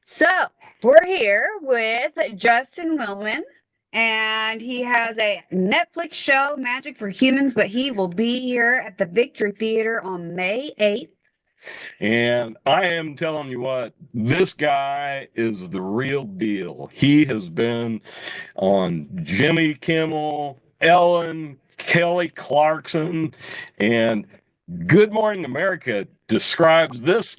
So we're here with Justin Willman, and he has a Netflix show, Magic for Humans, but he will be here at the Victory Theater on May 8th. And I am telling you what, this guy is the real deal. He has been on Jimmy Kimmel, Ellen, Kelly Clarkson, and Good Morning America describes this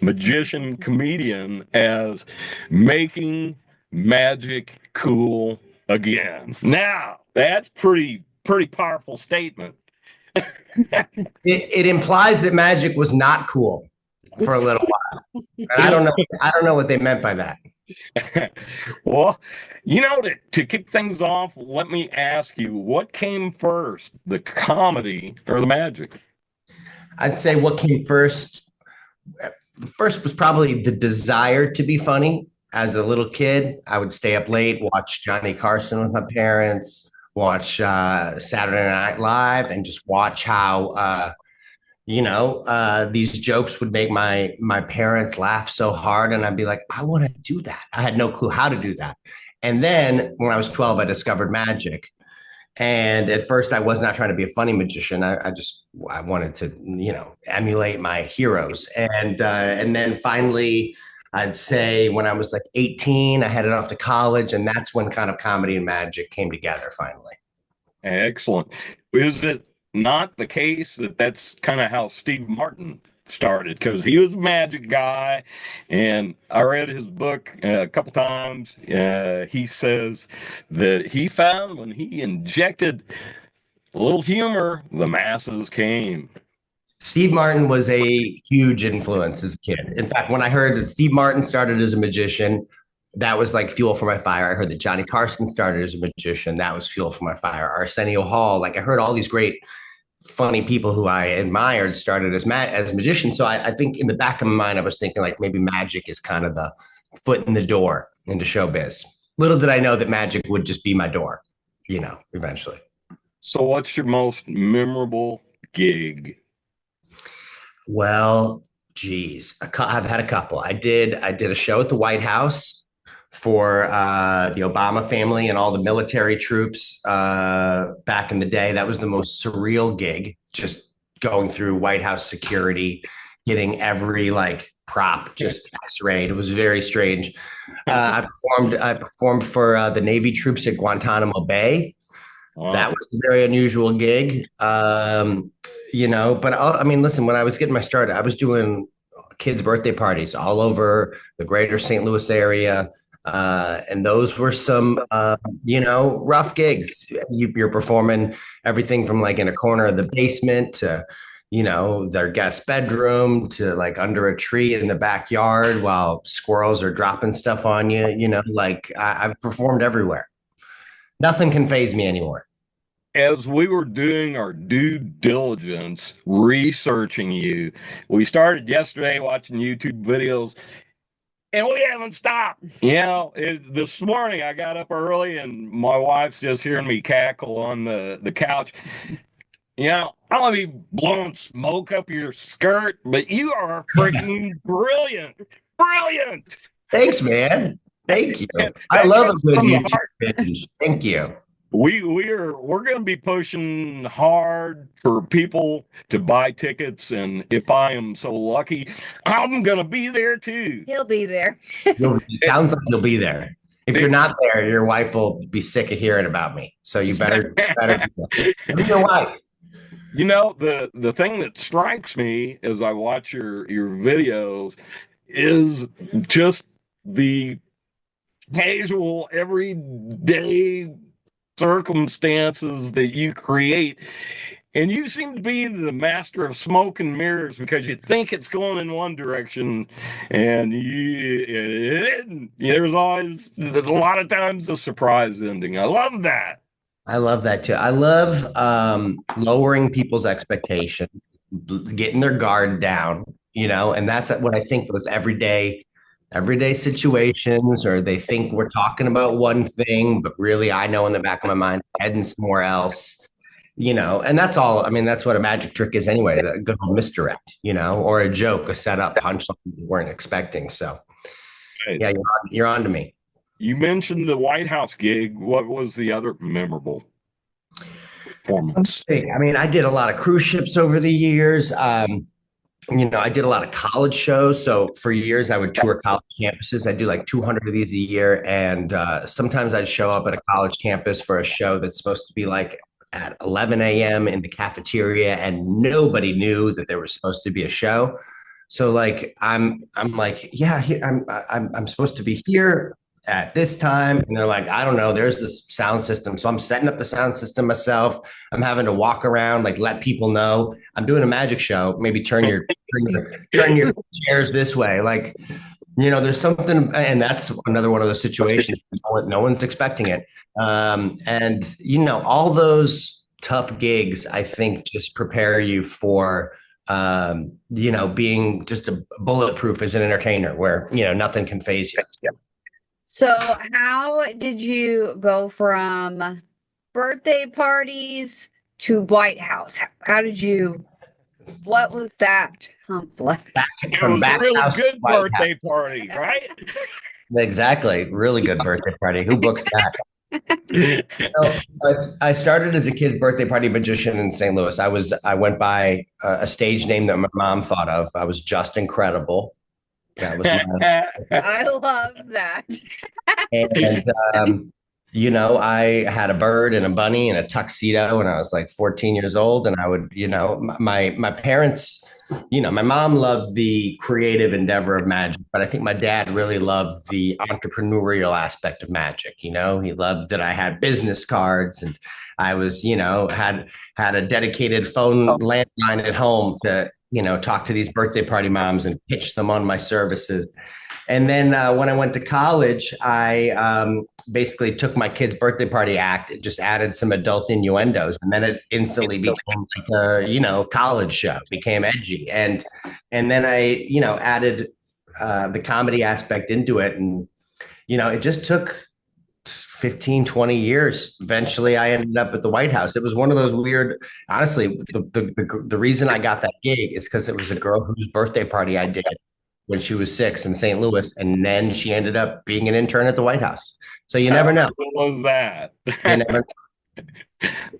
magician comedian as making magic cool again. Now, that's pretty powerful statement. It implies that magic was not cool for a little while. And I don't know what they meant by that. Well, to kick things off, let me ask you, what came first, the comedy or the magic? I'd say what came first. First was probably the desire to be funny. As a little kid, I would stay up late, watch Johnny Carson with my parents, watch Saturday Night Live, and just watch how these jokes would make my parents laugh so hard, and I'd be like, I want to do that. I had no clue how to do that. And then when I was 12, I discovered magic. And at first, I was not trying to be a funny magician. I wanted to, emulate my heroes. And then finally, I'd say when I was like 18, I headed off to college, and that's when kind of comedy and magic came together finally. Excellent. Is it not the case that that's kind of how Steve Martin started? Because he was a magic guy, and I read his book a couple times. He says that he found when he injected a little humor, the masses came. Steve Martin was a huge influence as a kid. In fact, when I heard that Steve Martin started as a magician, that was like fuel for my fire. I heard that Johnny Carson started as a magician. That was fuel for my fire. Arsenio Hall, like I heard all these great funny people who I admired started as magicians. So I think in the back of my mind, I was thinking like maybe magic is kind of the foot in the door into showbiz. Little did I know that magic would just be my door, eventually. So what's your most memorable gig? Well, geez, I've had a couple. I did a show at the White House for the Obama family and all the military troops back in the day. That was the most surreal gig, just going through White House security, getting every like prop just x-rayed. It was very strange. I performed for the Navy troops at Guantanamo Bay. Wow. That was a very unusual gig. But I mean, listen, when I was getting my start, I was doing kids' birthday parties all over the greater St. Louis area. And those were some, rough gigs. You're performing everything from like in a corner of the basement to, their guest bedroom to like under a tree in the backyard while squirrels are dropping stuff on you. I've performed everywhere. Nothing can faze me anymore. As we were doing our due diligence researching you, we started yesterday watching YouTube videos, and we haven't stopped. This morning I got up early, and my wife's just hearing me cackle on the couch. I want to be blowing smoke up your skirt, but you are freaking brilliant. Brilliant. Thanks, man. Thank you. I love a good YouTube binge. Thank you. We're going to be pushing hard for people to buy tickets, and if I am so lucky, I'm going to be there too. He'll be there. Sounds like you'll be there. If you're not there, your wife will be sick of hearing about me. So you better. You know why? The thing that strikes me as I watch your videos is just the casual, everyday circumstances that you create. And you seem to be the master of smoke and mirrors because you think it's going in one direction and there's always a lot of times a surprise ending. I love that. I love that too. I love lowering people's expectations, getting their guard down, and that's what I think those everyday situations, or they think we're talking about one thing, but really I know in the back of my mind, heading somewhere else, and that's all. I mean, that's what a magic trick is anyway, a good misdirect, or a joke, a setup punchline you weren't expecting. So right. Yeah, you're on to me. You mentioned the White House gig. What was the other memorable performance? I mean, I did a lot of cruise ships over the years. I did a lot of college shows. So for years, I would tour college campuses. I do like 200 of these a year. And sometimes I'd show up at a college campus for a show that's supposed to be like at 11 a.m. in the cafeteria, and nobody knew that there was supposed to be a show. So like I'm like, yeah, I'm supposed to be here at this time. And they're like, I don't know, there's this sound system. So I'm setting up the sound system myself. I'm having to walk around, like let people know I'm doing a magic show. Maybe turn your chairs this way. Like, there's something, and that's another one of those situations. No one's expecting it. All those tough gigs, I think, just prepare you for being just a bulletproof as an entertainer where, nothing can phase you. Yeah. So how did you go from birthday parties to White House? What was that hump like? It was a really good birthday party, right? Exactly. Really good birthday party. Who books that? I started as a kid's birthday party magician in St. Louis. I went by a stage name that my mom thought of. I was just incredible. That was I love that. And I had a bird and a bunny and a tuxedo when I was like 14 years old. And I would, my parents, my mom loved the creative endeavor of magic, but I think my dad really loved the entrepreneurial aspect of magic. He loved that I had business cards, and I was, had a dedicated phone landline at home to, talk to these birthday party moms and pitch them on my services. And then when I went to college, I basically took my kid's birthday party act and just added some adult innuendos. And then it instantly became like a, college show, became edgy. And then I, added the comedy aspect into it. And, it just took 15, 20 years. Eventually, I ended up at the White House. It was one of those weird, honestly, the reason I got that gig is because it was a girl whose birthday party I did when she was 6 in St. Louis, and then she ended up being an intern at the White House. So you never know. What was that? You never know.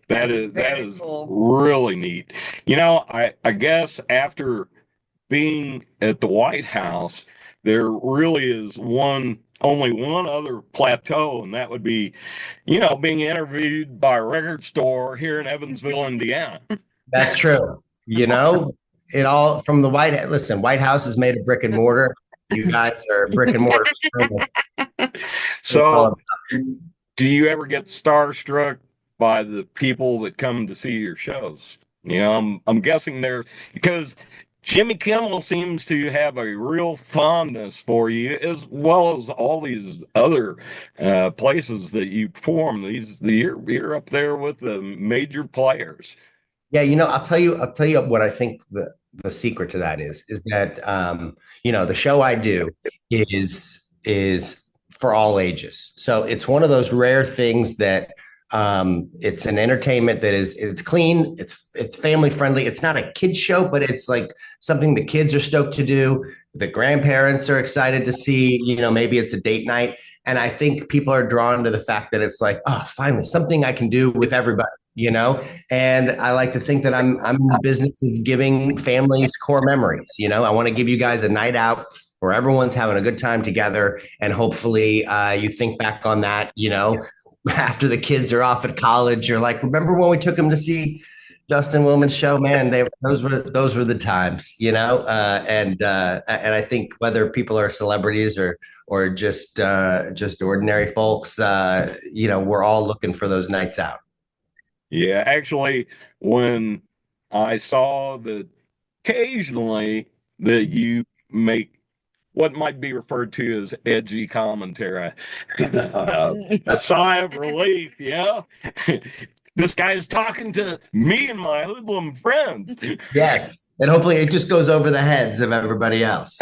That is cool. really neat. I guess after being at the White House, there really is only one other plateau, and that would be, being interviewed by a record store here in Evansville, Indiana. That's true. It all from the White House is made of brick and mortar. You guys are brick and mortar. So do you ever get starstruck by the people that come to see your shows? I'm guessing because Jimmy Kimmel seems to have a real fondness for you, as well as all these other places that you perform. You're up there with the major players. Yeah, I'll tell you what I think the secret to that is that the show I do is for all ages. So it's one of those rare things that it's an entertainment that it's clean, it's family friendly. It's not a kid's show, but it's like something the kids are stoked to do. The grandparents are excited to see, maybe it's a date night. And I think people are drawn to the fact that it's like, oh, finally something I can do with everybody. And I like to think that I'm in the business of giving families core memories. I want to give you guys a night out where everyone's having a good time together. And hopefully you think back on that, after the kids are off at college, you're like, remember when we took them to see Justin Willman's show? Man, those were the times, and I think whether people are celebrities or just ordinary folks, we're all looking for those nights out. Yeah, actually, when I saw that occasionally that you make what might be referred to as edgy commentary, a sigh of relief, yeah? This guy is talking to me and my hoodlum friends. Yes, and hopefully it just goes over the heads of everybody else.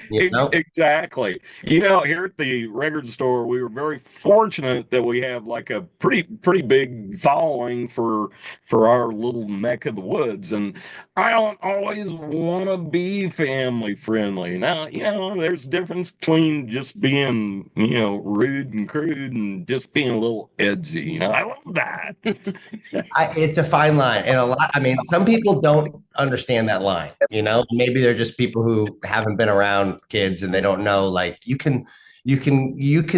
You know? Exactly. You know, here at the record store, we were very fortunate that we have like a pretty big following for our little neck of the woods. And I don't always want to be family friendly. Now, you know, there's a difference between just being, you know, rude and crude and just being a little edgy. You know, I love that. It's a fine line, and a lot. I mean, some people don't understand that line. You know, maybe they're just people who haven't been around kids and they don't know. Like you can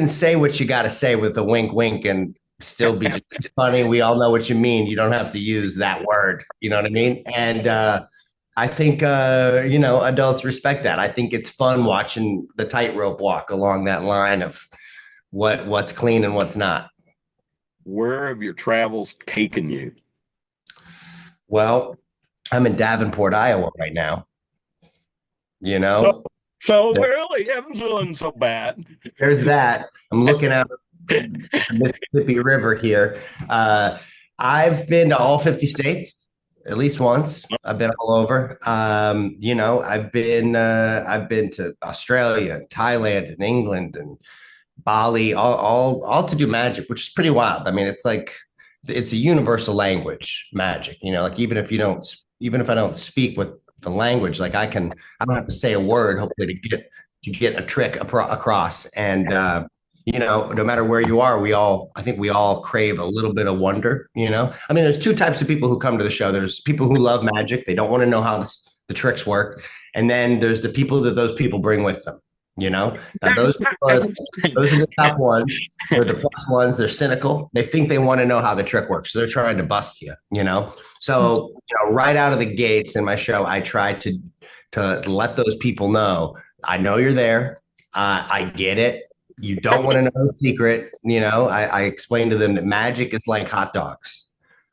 say what you got to say with a wink, wink, and still be just funny. We all know what you mean. You don't have to use that word. You know what I mean? And I think you know, adults respect that. I think it's fun watching the tightrope walk along that line of what's clean and what's not. Where have your travels taken you? Well, I'm in Davenport, Iowa right now. You So, know, so really, Evansville isn't so bad. there's that. I'm looking out the Mississippi River here. I've been to all 50 states at least once. I've been all over. You know, I've been to Australia, Thailand, and England, and Bali, all to do magic, which is pretty wild. I mean, it's like it's a universal language, magic. You know, like even if I don't speak with the language, like I don't have to say a word, hopefully to get a trick across. And you know, no matter where you are, I think we all crave a little bit of wonder. You know, I mean, there's two types of people who come to the show. There's people who love magic; they don't want to know how the tricks work, and then there's the people that those people bring with them. You know, now those are the top ones. They're the plus ones. They're cynical. They think they want to know how the trick works. So they're trying to bust you, you know? So, you know, right out of the gates in my show, I try to let those people know, I know you're there. I get it. You don't want to know the secret. You know, I explain to them that magic is like hot dogs.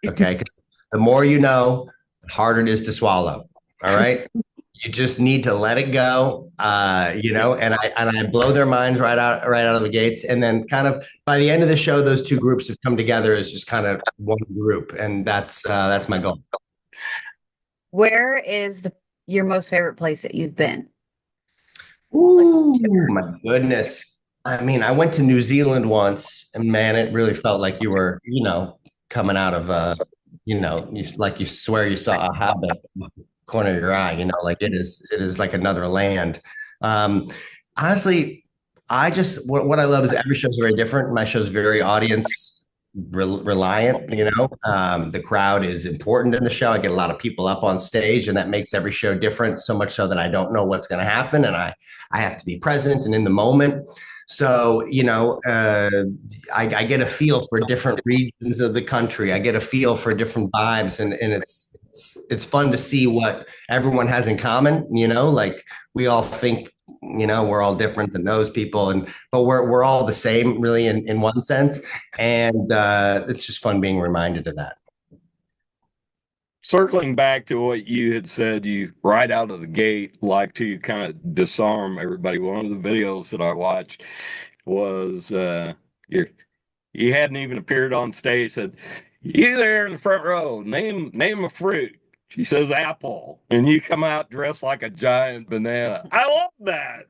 Okay. Because the more you know, the harder it is to swallow. All right. You just need to let it go, you know. And I blow their minds right out of the gates, and then kind of by the end of the show, those two groups have come together as just kind of one group, and that's my goal. Where is your most favorite place that you've been? Ooh, my goodness! I mean, I went to New Zealand once, and man, it really felt like you were, you know, coming out of you know, like you swear you saw a hobbit corner of your eye, you know, like it is like another land. Um, Honestly, what I love is every show is very different. My show is very audience reliant, you know. The crowd is important in the show. I get a lot of people up on stage, and that makes every show different, so much so that I don't know what's going to happen, and I have to be present and in the moment. So, you know, I get a feel for different regions of the country. I get a feel for different vibes, and it's fun to see what everyone has in common. You know, like we all think, you know, we're all different than those people, but we're all the same, really, in one sense. And it's just fun being reminded of that. Circling back to what you had said, you right out of the gate like to kind of disarm everybody. One of the videos that I watched was you hadn't even appeared on stage. Said, "You there in the front row? Name a fruit." She says apple, and you come out dressed like a giant banana. I love that.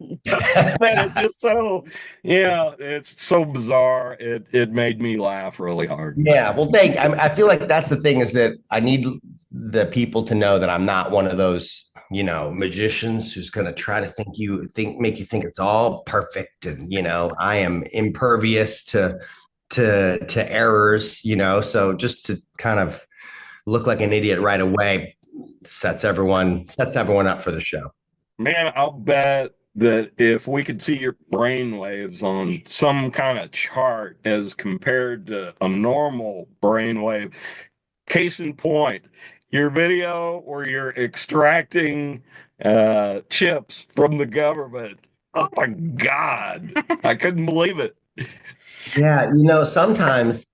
Man, it's just so, yeah, it's so bizarre. It made me laugh really hard. Yeah, well, I feel like that's the thing, is that I need the people to know that I'm not one of those, you know, magicians who's going to try to make you think it's all perfect, and you know, I am impervious to errors, you know. So just to kind of look like an idiot right away sets everyone up for the show. Man, I'll bet that if we could see your brain waves on some kind of chart as compared to a normal brain wave, case in point, your video where you're extracting chips from the government. Oh my God. I couldn't believe it. Yeah, you know, sometimes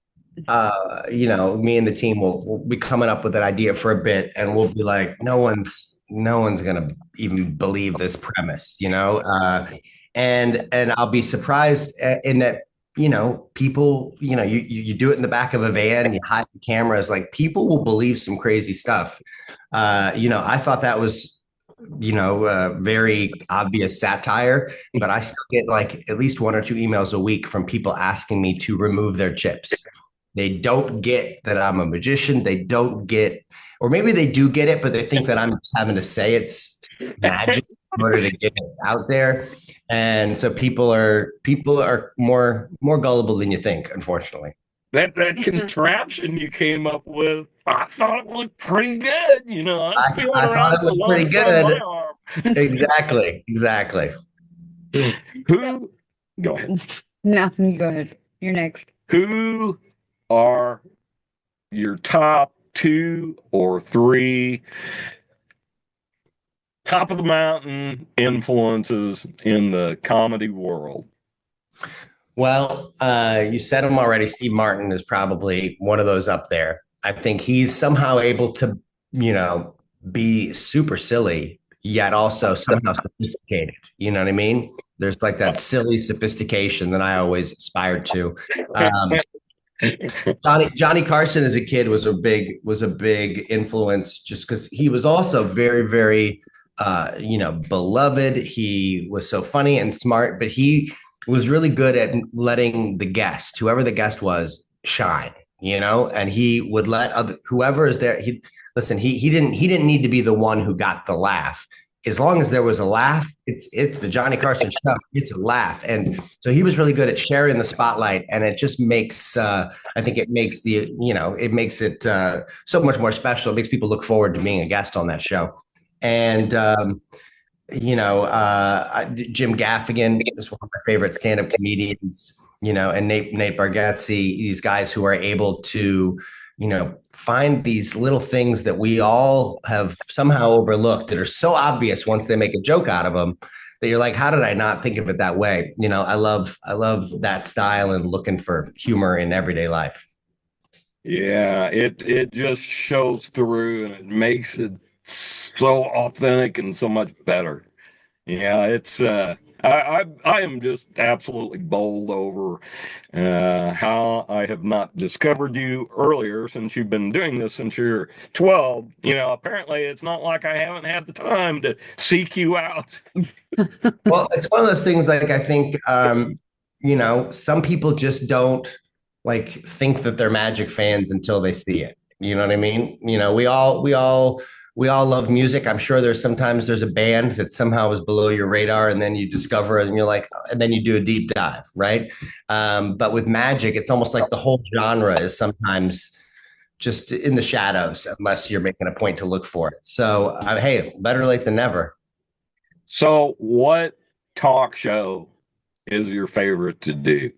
you know, me and the team will be coming up with an idea for a bit, and we'll be like, no one's gonna even believe this premise, you know. And I'll be surprised in that, you know, people, you know, you do it in the back of a van, you hide the cameras, like people will believe some crazy stuff. You know, I thought that was very obvious satire, but I still get like at least 1 or 2 emails a week from people asking me to remove their chips. They don't get that I'm a magician. They don't get, or maybe they do get it, but they think that I'm just having to say it's magic in order to get it out there. And so people are more gullible than you think, unfortunately. That contraption you came up with, I thought it looked pretty good. I was feeling I thought around it with the looked pretty lumps on good. my arm. Exactly. Who? Go ahead. No, you go ahead. You're next. Who are your top 2 or 3 top of the mountain influences in the comedy world? Well, you said him already. Steve Martin is probably one of those up there. I think he's somehow able to, be super silly, yet also somehow sophisticated. You know what I mean? There's like that silly sophistication that I always aspired to. Um, Johnny Carson as a kid was a big influence just because he was also very, very beloved. He was so funny and smart, but he was really good at letting the guest, whoever the guest was, shine, and he would let whoever is there. He didn't need to be the one who got the laugh. As long as there was a laugh, it's the Johnny Carson show. It's a laugh, and so he was really good at sharing the spotlight, and it just makes I think it makes it so much more special. It makes people look forward to being a guest on that show, and Jim Gaffigan is one of my favorite stand-up comedians. And Nate Bargatze, these guys who are able to find these little things that we all have somehow overlooked that are so obvious once they make a joke out of them that you're like, how did I not think of it that way? I love that style and looking for humor in everyday life. Yeah, it just shows through and it makes it so authentic and so much better. Yeah, it's I am just absolutely bowled over how I have not discovered you earlier since you've been doing this since you're 12. Apparently it's not like I haven't had the time to seek you out. Well, it's one of those things like I think some people just don't like think that they're Magic fans until they see it. You know what I mean? We all love music. I'm sure there's a band that somehow is below your radar, and then you discover it, and you're like, and then you do a deep dive, right? But with Magic, it's almost like the whole genre is sometimes just in the shadows, unless you're making a point to look for it. So, hey, better late than never. So, what talk show is your favorite to do?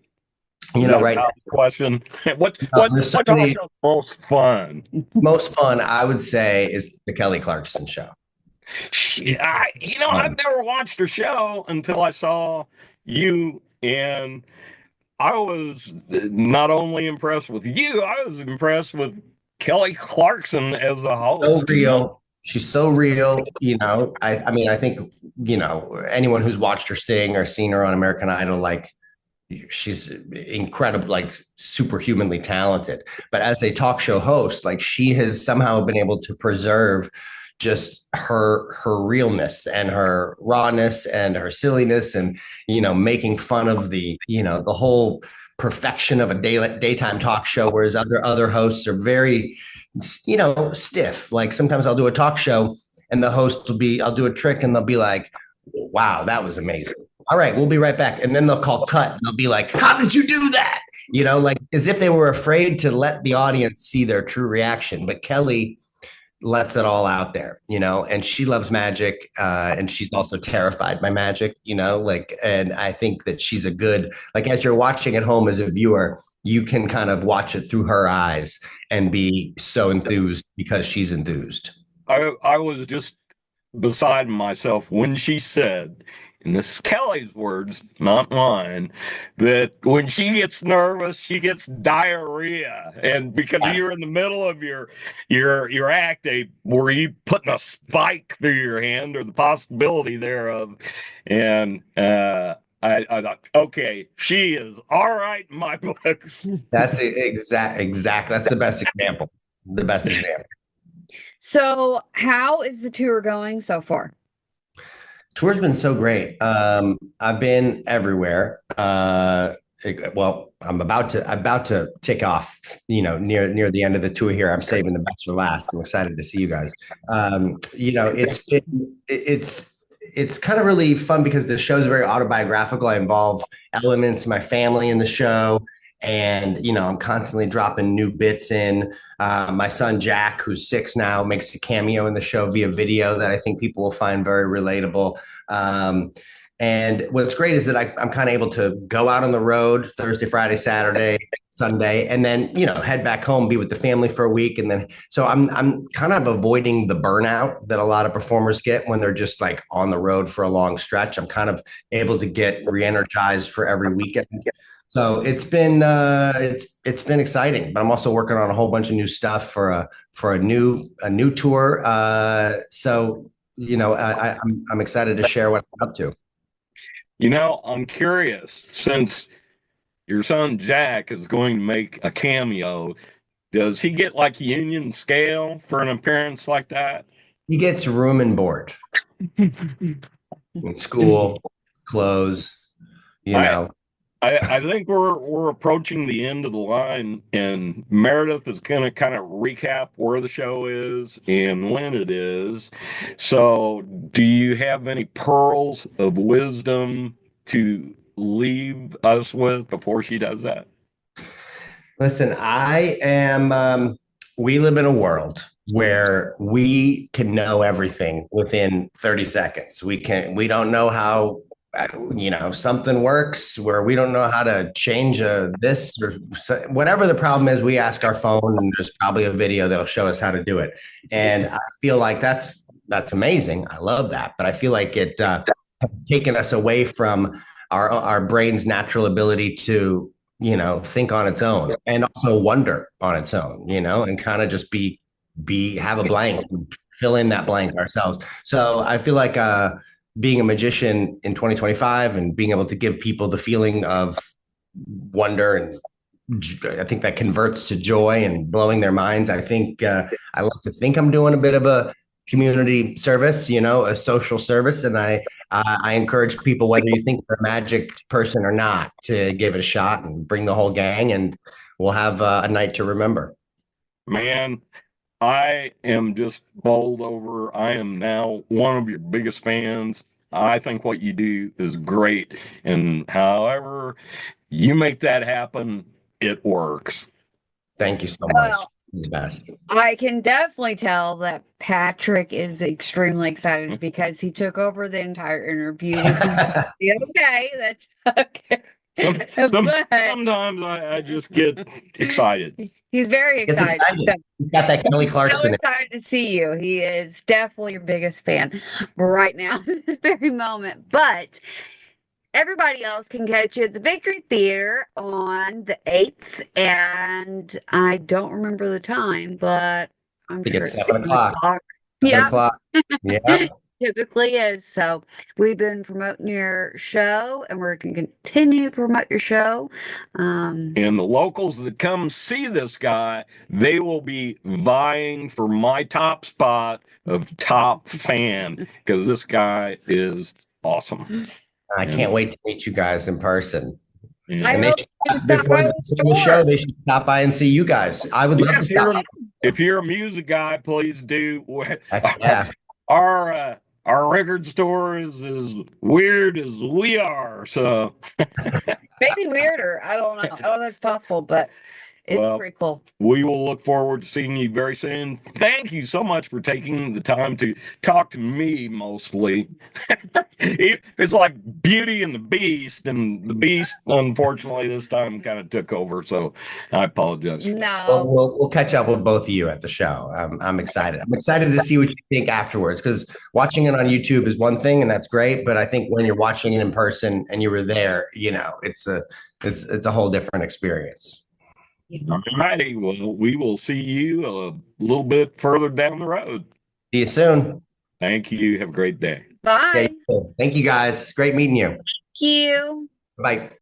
Right now, question. What talk show is most fun? Most fun, I would say, is the Kelly Clarkson show. I've never watched her show until I saw you, and I was not only impressed with you, I was impressed with Kelly Clarkson as a host. So real. She's so real. I think, anyone who's watched her sing or seen her on American Idol, like, she's incredible, like superhumanly talented. But as a talk show host, like, she has somehow been able to preserve just her realness and her rawness and her silliness, and making fun of the whole perfection of a daytime talk show, whereas other hosts are very stiff. Like, sometimes I'll do a talk show and the host I'll do a trick and they'll be like, wow, that was amazing. All right, we'll be right back. And then they'll call cut and they'll be like, how did you do that? Like, as if they were afraid to let the audience see their true reaction. But Kelly lets it all out there, and she loves magic. And she's also terrified by magic, and I think that she's a good, like, as you're watching at home as a viewer, you can kind of watch it through her eyes and be so enthused because she's enthused. I was just beside myself when she said, and this is Kelly's words, not mine, that when she gets nervous, she gets diarrhea. And because you're in the middle of your act, were you putting a spike through your hand, or the possibility thereof? And I thought, okay, she is all right in my books. That's exact. That's the best example. The best example. So, how is the tour going so far? Tour's been so great. I've been everywhere. Well, I'm about to tick off, near the end of the tour here. I'm saving the best for last. I'm excited to see you guys. It's kind of really fun because the show's very autobiographical. I involve elements of my family in the show, and I'm constantly dropping new bits in. My son Jack, who's 6 now, makes a cameo in the show via video that I think people will find very relatable. Um, and what's great is that I'm kind of able to go out on the road Thursday, Friday, Saturday, Sunday, and then head back home, be with the family for a week, and then so I'm kind of avoiding the burnout that a lot of performers get when they're just like on the road for a long stretch. I'm kind of able to get re-energized for every weekend. So it's been exciting, but I'm also working on a whole bunch of new stuff for a new tour. I'm excited to share what I'm up to. I'm curious, since your son Jack is going to make a cameo, does he get like union scale for an appearance like that? He gets room and board in school, clothes, you I know. I think we're approaching the end of the line, and Meredith is going to kind of recap where the show is and when it is. So, do you have any pearls of wisdom to leave us with before she does that? Listen, we live in a world where we can know everything within 30 seconds. We don't know how, something works, where we don't know how to change this or whatever the problem is. We ask our phone, and there's probably a video that'll show us how to do it. And I feel like that's amazing. I love that. But I feel like it has taken us away from our brain's natural ability to think on its own and also wonder on its own, and kind of just have a blank, fill in that blank ourselves. So I feel like being a magician in 2025 and being able to give people the feeling of wonder, and I think that converts to joy and blowing their minds. I think I like to think I'm doing a bit of a community service, a social service, and I encourage people, whether you think they're a magic person or not, to give it a shot and bring the whole gang, and we'll have a night to remember. Man, I am just bowled over. I am now one of your biggest fans. I think what you do is great. And however you make that happen, it works. Thank you so much. Well, You're the best. I can definitely tell that Patrick is extremely excited because he took over the entire interview, which is okay. That's okay. Sometimes I just get excited. He's very It's excited. exciting. He's got that Kelly So Clarkson. excited to see you. He is definitely your biggest fan right now, at this very moment. But everybody else can catch you at the Victory Theater on the 8th. And I don't remember the time, but I'm think sure it's it's 7 o'clock. 7 Yeah. o'clock. Yeah. Typically is. So we've been promoting your show, and we're going to continue to promote your show. And the locals that come see this guy, they will be vying for my top spot of top fan, because this guy is awesome. I can't wait to meet you guys in person. Yeah. I And hope you can stop by the the show, store. they should stop by and see you guys. I would love to stop by. If you're a music guy, please do. Yeah. Our record store is as weird as we are. So Maybe weirder. I don't know. I don't know if that's possible, but it's pretty cool. We will look forward to seeing you very soon. Thank you so much for taking the time to talk to me mostly. It's like Beauty and the Beast, and the Beast, unfortunately, this time kind of took over. So I apologize. No. We'll catch up with both of you at the show. I'm excited. I'm excited to see what you think afterwards, because watching it on YouTube is one thing, and that's great. But I think when you're watching it in person and you were there, it's a whole different experience. All righty. Well, we will see you a little bit further down the road. See you soon. Thank you. Have a great day. Bye. Thank you, guys. Great meeting you. Thank you. Bye.